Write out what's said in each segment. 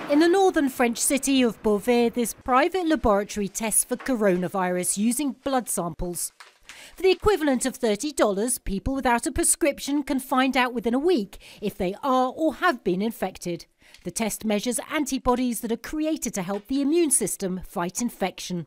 In the northern French city of Beauvais, this private laboratory tests for coronavirus using blood samples. For the equivalent of $30, people without a prescription can find out within a week if they are or have been infected. The test measures antibodies that are created to help the immune system fight infection.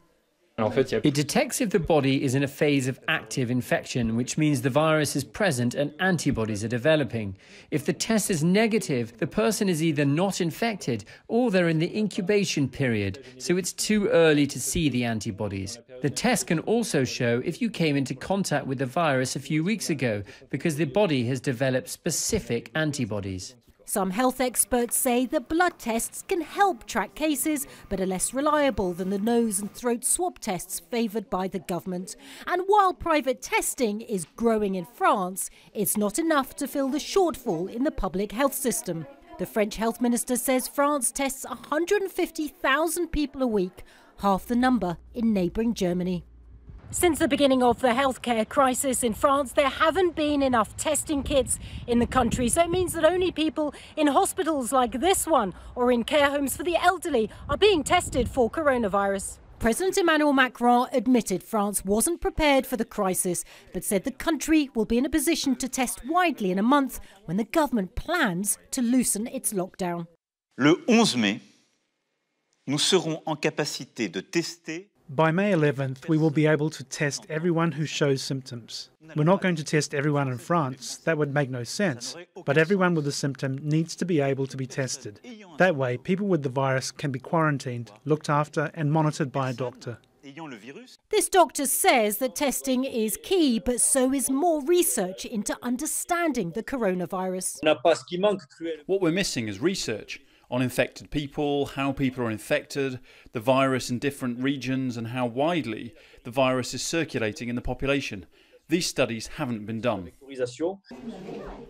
It detects if the body is in a phase of active infection, which means the virus is present and antibodies are developing. If the test is negative, the person is either not infected or they're in the incubation period, so it's too early to see the antibodies. The test can also show if you came into contact with the virus a few weeks ago, because the body has developed specific antibodies. Some health experts say that blood tests can help track cases, but are less reliable than the nose and throat swab tests favoured by the government. And while private testing is growing in France, it's not enough to fill the shortfall in the public health system. The French health minister says France tests 150,000 people a week, half the number in neighbouring Germany. Since the beginning of the healthcare crisis in France, there haven't been enough testing kits in the country. So it means that only people in hospitals like this one or in care homes for the elderly are being tested for coronavirus. President Emmanuel Macron admitted France wasn't prepared for the crisis, but said the country will be in a position to test widely in a month when the government plans to loosen its lockdown. Le 11 mai, nous serons en capacité de tester. By May 11th, we will be able to test everyone who shows symptoms. We're not going to test everyone in France, that would make no sense, but everyone with a symptom needs to be able to be tested. That way, people with the virus can be quarantined, looked after and monitored by a doctor. This doctor says that testing is key, but so is more research into understanding the coronavirus. What we're missing is research on infected people, how people are infected, the virus in different regions and how widely the virus is circulating in the population. These studies haven't been done.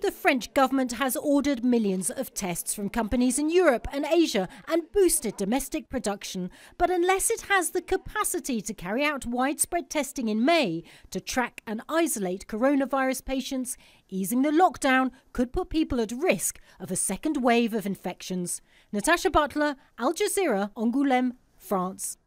The French government has ordered millions of tests from companies in Europe and Asia and boosted domestic production. But unless it has the capacity to carry out widespread testing in May to track and isolate coronavirus patients, easing the lockdown could put people at risk of a second wave of infections. Natacha, Butler, Jazeera, Angoulême, France.